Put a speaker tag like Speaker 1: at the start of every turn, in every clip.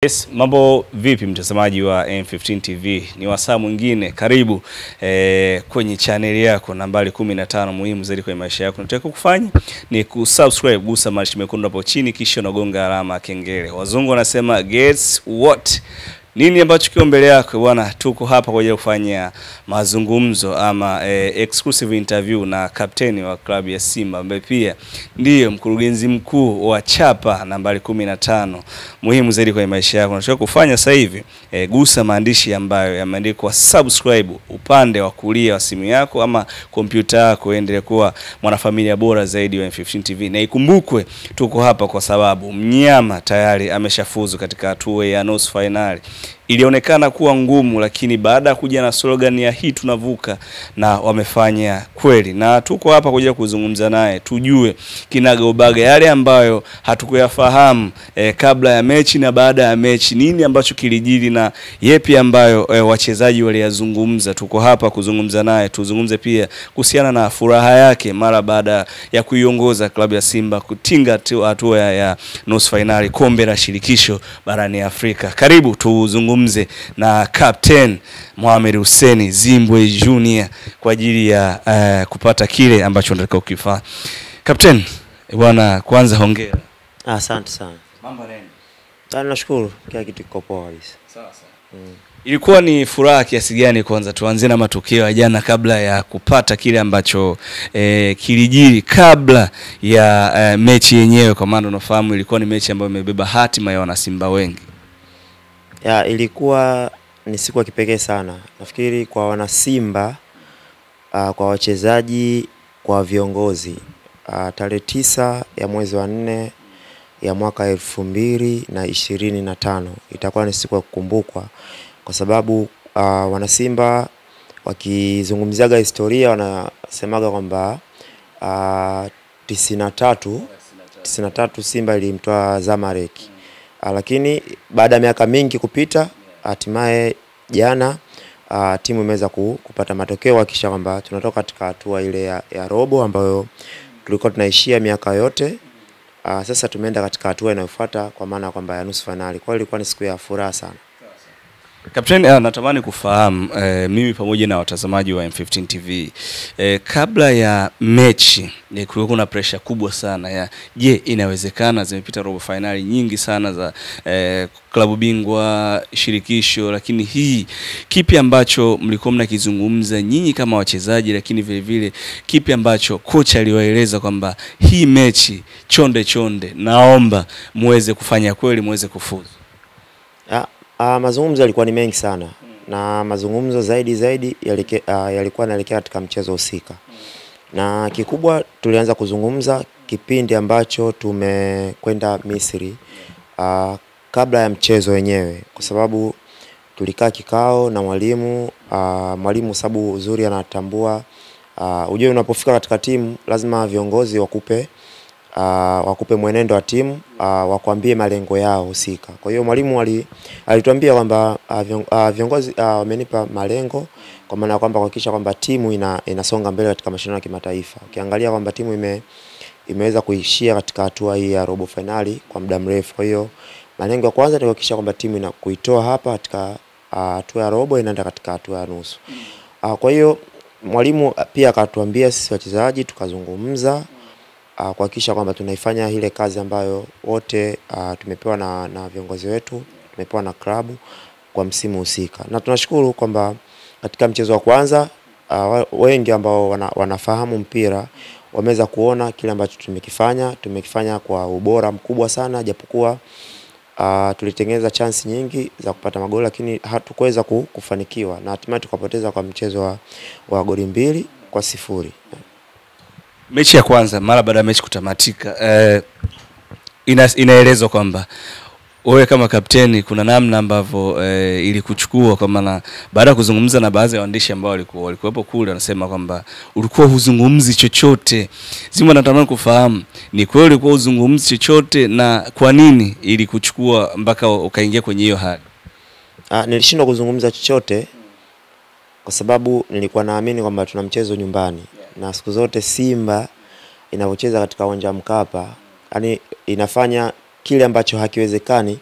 Speaker 1: Yes, mambo vipi mtazamaji wa M15 TV? Ni wasaa mwingine karibu kwenye channel yako nambari 15 muhimu zaidi kwa maisha yako. Unataka kufanya ni kusubscribe, gusa maandishi mekundu hapo chini kisha unagonga alama ya kengele. Wazungu wanasema guess what? Nini ambacho kiko mbele yako bwana? Tuko hapa kwa ajili ya kufanya mazungumzo ama exclusive interview na kapteni wa klabu ya Simba ambaye pia ndiye mkurugenzi mkuu wa chapa nambari 15 muhimu zaidi kwa maisha yako. Unataka kufanya sasa hivi gusa maandishi ambayo yameandikwa subscribe upande wa kulia wa simu yako ama kompyuta yako, endelee kuwa mwanafamilia bora zaidi wa M15 TV. Na ikumbukwe tuko hapa kwa sababu mnyama tayari ameshafuzu katika hatua ya nusu finali. Ilionekana kuwa ngumu, lakini baada ya kuja na slogan ya hii tunavuka, na wamefanya kweli. Na tuko hapa kuja kuzungumza naye tujue kinaga ubaga yale ambayo hatukuyafahamu kabla ya mechi na baada ya mechi, nini ambacho kilijiri na yepi ambayo wachezaji waliyazungumza. Tuko hapa kuzungumza naye, tuzungumze pia kuhusiana na furaha yake mara baada ya kuiongoza klabu ya Simba kutinga hatua ya nusu finali kombe la shirikisho barani Afrika. Karibu tuzungumze na Captain Mohamed Hussein Zimbwe Junior kwa ajili ya kupata kile ambacho nataka ukifanya. Captain, bwana, kwanza hongera.
Speaker 2: Asante sana.
Speaker 1: Mambo nani?
Speaker 2: Nashukuru, kila kitu kiko poa kabisa.
Speaker 1: Sawa sawa. Ilikuwa ni furaha kiasi gani? Kwanza tuanze na matokeo ya jana kabla ya kupata kile ambacho kilijiri kabla ya mechi yenyewe, kwa maana unafahamu ilikuwa ni mechi ambayo imebeba hatima ya wana Simba wengi.
Speaker 2: Ilikuwa ni siku ya kipekee sana. Nafikiri kwa wana Simba, kwa wachezaji, kwa viongozi. Tarehe 9 ya mwezi wa 4 ya mwaka 2025 itakuwa ni siku ya kukumbukwa, kwa sababu wana Simba wakizungumziaga historia wanasemaga kwamba 93 Simba ilimtoa Zamalek. Lakini baada ya miaka mingi kupita, hatimaye jana timu imeweza kupata matokeo kisha kwamba tunatoka katika hatua ile ya robo ambayo tulikuwa tunaishia miaka yote. Sasa tumeenda katika hatua inayofuata, kwa maana kwamba ya nusu finali. Kwa hiyo ilikuwa ni siku ya furaha sana.
Speaker 1: Captain, natamani kufahamu mimi pamoja na watazamaji wa M15 TV, kabla ya mechi kulikuwa kuna pressure kubwa sana ya je, inawezekana? Zimepita robo finali nyingi sana za klabu bingwa shirikisho, lakini hii kipi ambacho mlikuwa mnakizungumza nyinyi kama wachezaji, lakini vile vile kipi ambacho kocha aliwaeleza kwamba hii mechi chonde naomba muweze kufanya kweli, muweze kufuzu?
Speaker 2: Mazungumzo yalikuwa ni mengi sana, na mazungumzo zaidi yalikuwa yanaelekea katika mchezo husika. Na kikubwa tulianza kuzungumza kipindi ambacho tumekwenda Misri kabla ya mchezo wenyewe, kwa sababu tulikaa kikao na mwalimu sababu uzuri anatambua ujue unapofika katika timu lazima viongozi wakupe mwenendo wa timu, wakwambie malengo yao husika. Kwa hiyo mwalimu alituambia kwamba viongozi wamenipa malengo, kwa maana kwamba kuhakikisha kwamba timu inasonga mbele katika mashindano ya kimataifa. Ukiangalia kwamba timu imeweza kuishia katika hatua hii ya robo finali kwa muda mrefu. Kwa hiyo malengo ya kwanza ni kuhakikisha kwamba timu kuitoa hapa katika hatua ya robo inaenda katika hatua ya nusu. Kwa hiyo mwalimu pia akatuambia sisi wachezaji, tukazungumza kuhakikisha kwamba tunaifanya ile kazi ambayo wote tumepewa na viongozi wetu, tumepewa na klabu kwa msimu husika. Na tunashukuru kwamba katika mchezo wa kwanza wengi ambao wanafahamu mpira wameweza kuona kile ambacho tumekifanya kwa ubora mkubwa sana, japokuwa tulitengeneza chance nyingi za kupata magoli, lakini hatukuweza kufanikiwa, na hatimaye tukapoteza kwa mchezo wa goli 2-0.
Speaker 1: Mechi ya kwanza mara baada ya mechi kutamatika, inaelezwa kwamba wewe kama kapteni kuna namna ambavyo ilikuchukua, kwa maana baada ya kuzungumza na baadhi ya waandishi ambao walikuwepo kule, wanasema kwamba ulikuwa huzungumzi chochote. Zima, natamani kufahamu ni kweli ulikuwa huzungumzi chochote, na kwa nini ilikuchukua mpaka ukaingia kwenye hiyo hali?
Speaker 2: Nilishindwa kuzungumza chochote kwa sababu nilikuwa naamini kwamba tuna mchezo nyumbani, na siku zote Simba inapocheza katika uwanja Mkapa, yani inafanya kile ambacho hakiwezekani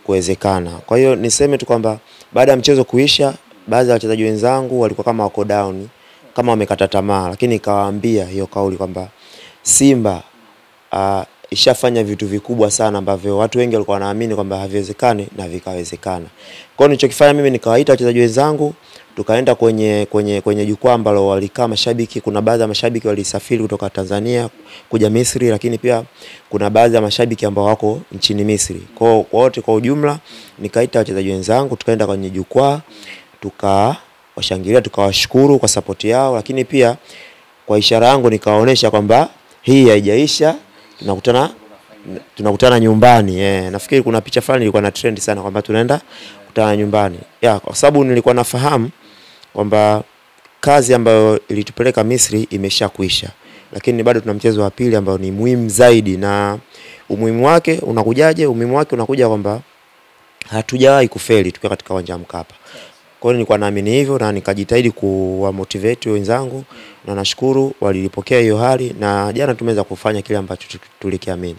Speaker 2: kuwezekana. Kwa hiyo niseme tu kwamba baada ya mchezo kuisha, baadhi ya wachezaji wenzangu walikuwa kama wako down, kama wamekata tamaa, lakini nikawaambia hiyo kauli kwamba Simba ishafanya vitu vikubwa sana ambavyo watu wengi walikuwa wanaamini kwamba haviwezekani na vikawezekana. Kwa hiyo nilichokifanya mimi nikawaita wachezaji wenzangu, tukaenda kwenye jukwaa ambalo walikaa mashabiki. Kuna baadhi ya mashabiki walisafiri kutoka Tanzania kuja Misri, lakini pia kuna baadhi ya mashabiki ambao wako nchini Misri. Kwa wote kwa ujumla nikaita wachezaji wenzangu, tukaenda kwenye jukwaa, tukawashangilia, tukawashukuru kwa support yao, lakini pia kwa ishara yangu nikawaonesha kwamba hii haijaisha, tunakutana nyumbani. Nafikiri kuna picha fulani ilikuwa na trend sana kwamba tunaenda kukutana nyumbani. Kwa sababu nilikuwa nafahamu kwamba kazi ambayo ilitupeleka Misri imeshakuisha, lakini bado tuna mchezo wa pili ambao ni muhimu zaidi. Na umuhimu wake unakujaje? Umuhimu wake unakuja kwamba hatujawahi kufeli tukiwa katika uwanja wa Mkapa. Kwa hiyo nilikuwa naamini hivyo na nikajitahidi kuwa motivate wenzangu, na nashukuru walilipokea hiyo hali, na jana tumeweza kufanya kile ambacho tulikiamini.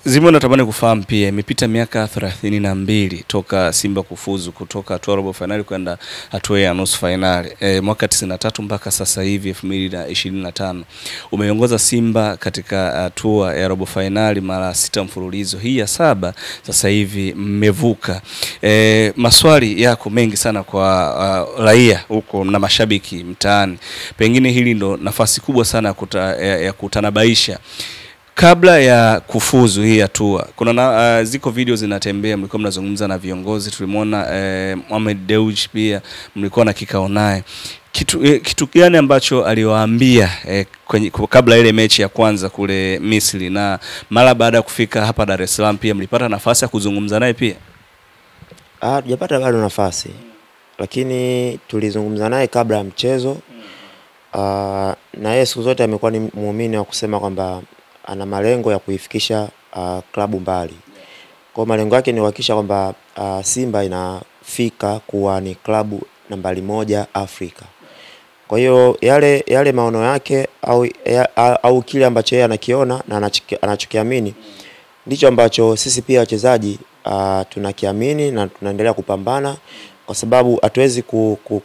Speaker 1: Zimo, natamani kufahamu pia imepita miaka 32 toka Simba kufuzu kutoka hatua robo finali kwenda hatua ya nusu finali. Mwaka 93 mpaka sasa hivi 2025 umeongoza Simba katika hatua ya robo finali mara 6 mfululizo. Hii ya 7 sasa hivi mmevuka. Maswali yako mengi sana kwa raia huko na mashabiki mtaani. Pengine hili ndo nafasi kubwa sana ya kutanabaisha. Kabla ya kufuzu hii hatua, kuna ziko video zinatembea, mlikuwa mnazungumza na viongozi, tulimuona Mohamed Dewji pia mlikuwa na kikao naye. Kitu gani ambacho aliwaambia kabla ile mechi ya kwanza kule Misri, na mara baada ya kufika hapa Dar es Salaam pia mlipata nafasi ya kuzungumza naye pia?
Speaker 2: Tujapata bado nafasi, lakini tulizungumza naye kabla ya mchezo. Na yeye siku zote amekuwa ni muumini wa kusema kwamba ana malengo ya kuifikisha klabu mbali. Kwa malengo yake ni kuhakikisha kwamba Simba inafika kuwa ni klabu nambari 1 Afrika. Kwa hiyo yale maono yake au kile ambacho yeye anakiona na anachokiamini ndicho ambacho sisi pia wachezaji tunakiamini na tunaendelea kupambana, kwa sababu hatuwezi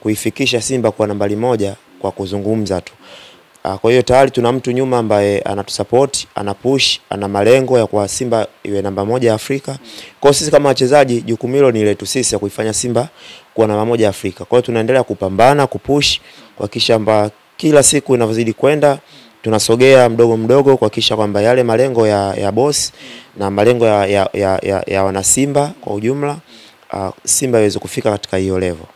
Speaker 2: kuifikisha Simba kwa nambari 1 kwa kuzungumza tu. Kwa hiyo tayari tuna mtu nyuma ambaye anatusupport, anapush, ana malengo ya kwa Simba iwe namba 1 Afrika. Kwa sisi kama wachezaji jukumu hilo ni letu sisi ya kuifanya Simba kuwa namba 1 Afrika. Kwa hiyo tunaendelea kupambana, kupush, kuhakikisha kwamba kila siku inavyozidi kwenda tunasogea mdogo mdogo, kuhakikisha kwamba yale malengo ya boss na malengo ya wana Simba kwa ujumla, Simba iweze kufika katika hiyo level.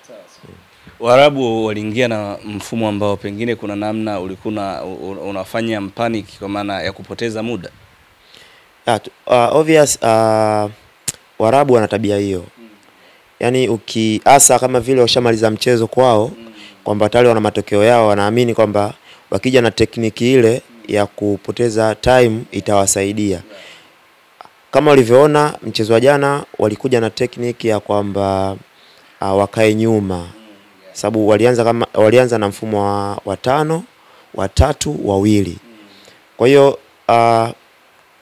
Speaker 1: Waarabu waliingia na mfumo ambao pengine kuna namna ulikuwa unafanya mpanic kwa maana ya kupoteza muda.
Speaker 2: Obvious, Waarabu wana tabia hiyo. Yaani ukiasa kama vile washamaliza mchezo kwao, kwamba tayari wana matokeo yao, wanaamini kwamba wakija na tekniki ile ya kupoteza time itawasaidia. Kama ulivyoona mchezo wa jana, walikuja na tekniki ya kwamba wakae nyuma. Sababu walianza na mfumo wa 5, wa 3, wa 2. Kwa hiyo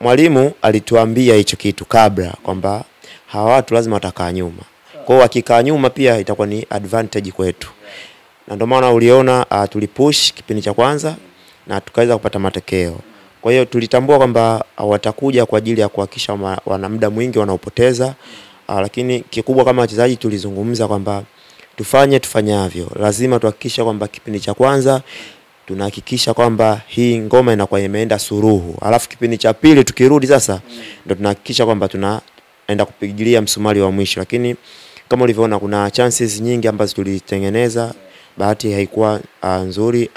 Speaker 2: mwalimu alituambia hicho kitu kabla kwamba hawa watu lazima watakaa nyuma. Kwa hiyo wakikaa nyuma pia itakuwa ni advantage kwetu. Na ndio maana uliona tulipush kipindi cha kwanza na tukaweza kupata matokeo. Kwa hiyo tulitambua kwamba watakuja kwa ajili ya kuhakikisha wana muda mwingi wanaopoteza, lakini kikubwa kama wachezaji tulizungumza kwamba tufanyavyo. Lazima tuhakikisha kwamba kipindi cha kwanza tunahakikisha kwamba hii ngoma inakuwa imeenda suruhu. Alafu kipindi cha pili tukirudi sasa ndio tunahakikisha kwamba tunaenda kupigilia msumari wa mwisho. Lakini kama ulivyoona kuna chances nyingi ambazo tulitengeneza, bahati haikuwa nzuri,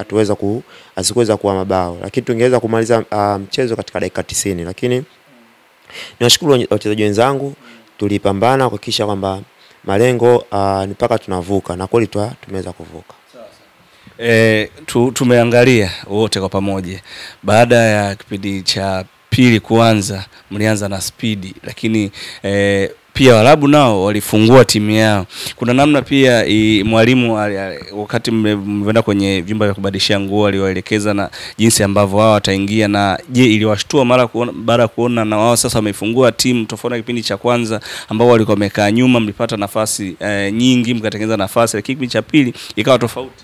Speaker 2: asikuweza kuwa mabao. Lakini tungeweza kumaliza mchezo katika dakika 90. Lakini niwashukuru wachezaji wenzangu, tulipambana kuhakikisha kwamba malengo ni mpaka tunavuka, na kweli tumeweza kuvuka.
Speaker 1: Tumeangalia wote kwa pamoja. Baada ya kipindi cha pili kuanza, mlianza na speed, lakini pia Waarabu nao walifungua timu yao. Kuna namna pia mwalimu wakati mmeenda kwenye vyumba vya kubadilishia nguo aliwaelekeza na jinsi ambavyo wao wataingia, na je, iliwashtua mara baada kuona na wao sasa wamefungua timu tofauti na kipindi cha kwanza ambao walikuwa wamekaa nyuma, mlipata nafasi nyingi mkatengeneza nafasi, lakini kipindi cha pili ikawa tofauti?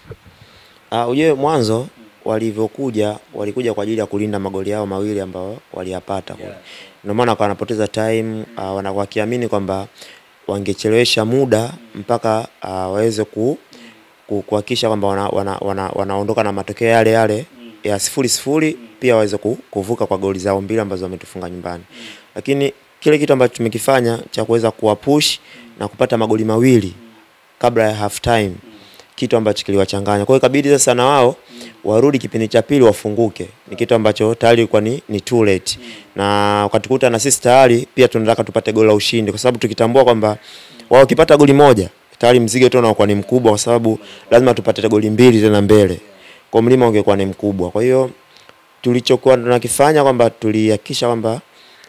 Speaker 2: Uje mwanzo walikuja kwa ajili ya kulinda magoli yao mawili ambao waliyapata kule. Ndio maana wanapoteza time, wanakiamini kwamba wangechelewesha muda mpaka waweze kuhakikisha kwamba wanaondoka na matokeo yale yale ya 0-0, pia waweze kuvuka kwa goli zao mbili ambazo wametufunga nyumbani. Lakini kile kitu ambacho tumekifanya cha kuweza kuwapush na kupata magoli mawili kabla ya half time, kitu ambacho kiliwachanganya. Kwa hiyo ikabidi sasa na wao warudi kipindi cha pili wafunguke. Ni kitu ambacho tayari ilikuwa ni too late. Na wakatukuta na sisi tayari pia tunataka tupate goli la ushindi, kwa sababu tukitambua kwamba wao wakipata goli moja tayari mzigo tu unakuwa ni mkubwa, kwa sababu lazima tupate goli mbili tena mbele. Kwa mlima ungekuwa ni mkubwa. Kwa hiyo tulichokuwa tunakifanya kwamba tulihakikisha kwamba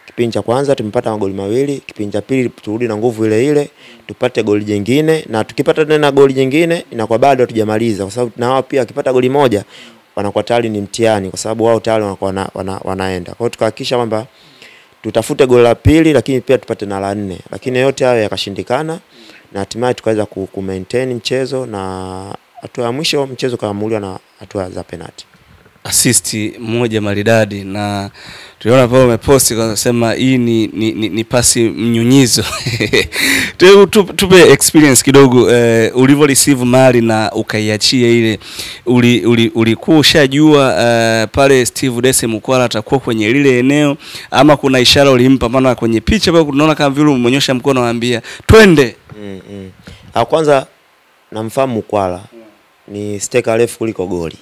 Speaker 2: kipindi cha kwanza tumepata magoli mawili, kipindi cha pili turudi na nguvu ile ile, tupate goli jingine, na tukipata tena goli jingine inakuwa bado hatujamaliza, kwa sababu na wao pia wakipata goli moja wanakuwa tayari ni mtihani, kwa sababu wao tayari wanakuwa wanaenda. Kwa hiyo tukahakikisha kwamba tutafute goli la pili, lakini pia tupate na la nne, lakini yote hayo yakashindikana, na hatimaye tukaweza ku maintain mchezo, na hatua ya mwisho mchezo kaamuliwa na hatua za penalty.
Speaker 1: Assist moja maridadi, na tuliona pale umeposti kwa kusema hii ni pasi mnyunyizo. Tupe experience kidogo, ulivyo receive mali na ukaiachia ile, ulikuwa ushajua pale Steve Dese Mukwala atakuwa kwenye lile eneo, ama kuna ishara ulimpa? Maana kwenye picha pale tunaona kama vile umeonyesha mkono waambia twende.
Speaker 2: Kwanza namfahamu Mukwala, ni steka refu kuliko goli.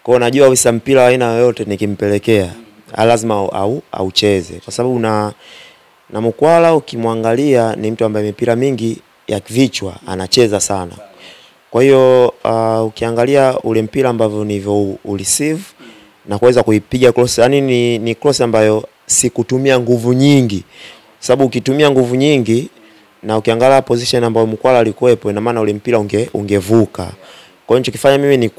Speaker 2: Kwa najua wisa mpira aina yoyote nikimpelekea lazima aucheze, kwa sababu na Mukwala ukimwangalia ni mtu ambaye mipira mingi ya vichwa anacheza sana. Kwa hiyo ukiangalia ule mpira ambavyo nilivyo receive na kuweza kuipiga cross, yani ni cross ambayo sikutumia nguvu nyingi, sababu ukitumia nguvu nyingi na ukiangalia position ambayo Mukwala alikuwepo, ina maana ule mpira ungevuka. Kwa hiyo nilichokifanya mimi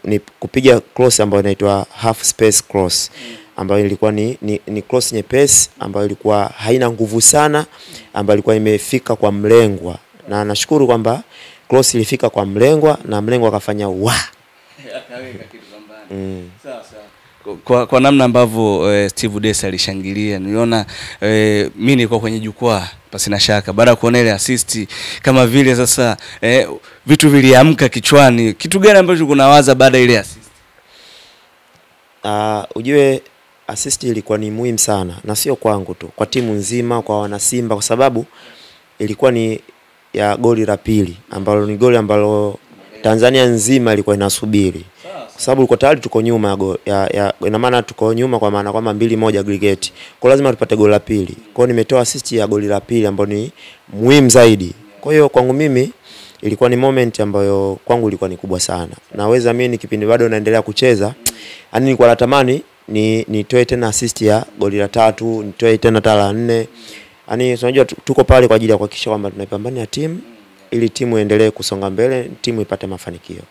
Speaker 2: ni kupiga cross ambayo inaitwa half space cross, ambayo ilikuwa ni cross nyepesi ambayo ilikuwa haina nguvu sana, ambayo ilikuwa imefika kwa mlengwa, na nashukuru kwamba cross ilifika kwa mlengwa na mlengwa akafanya
Speaker 1: akaweka kitu pambani. Sawa. Kwa namna ambavyo Steve Dese alishangilia, niliona mimi nilikuwa kwenye jukwaa pasina shaka, baada ya kuona ile assist kama vile sasa vitu viliamka kichwani. Kitu gani ambacho kunawaza baada ile assist?
Speaker 2: Ujue assist ilikuwa ni muhimu sana, na sio kwangu tu, kwa timu nzima, kwa wana Simba, kwa sababu ilikuwa ni ya goli la pili, ambalo ni goli ambalo Tanzania nzima ilikuwa inasubiri, kwa sababu uko tayari tuko nyuma ina maana tuko nyuma kwa maana kwamba 2-1 aggregate. Kwa lazima tupate goli la pili. Kwa hiyo nimetoa assist ya goli la pili ambayo ni muhimu zaidi. Kwa hiyo kwangu mimi ilikuwa ni moment ambayo kwangu ilikuwa ni kubwa sana. Naweza mimi kipindi bado naendelea kucheza, yani nilikuwa natamani nitoe tena assist ya goli la 3, nitoe tena la 4. Yani unajua tuko pale kwa ajili ya kuhakikisha kwamba tunaipambania timu ili timu iendelee kusonga mbele, timu ipate mafanikio.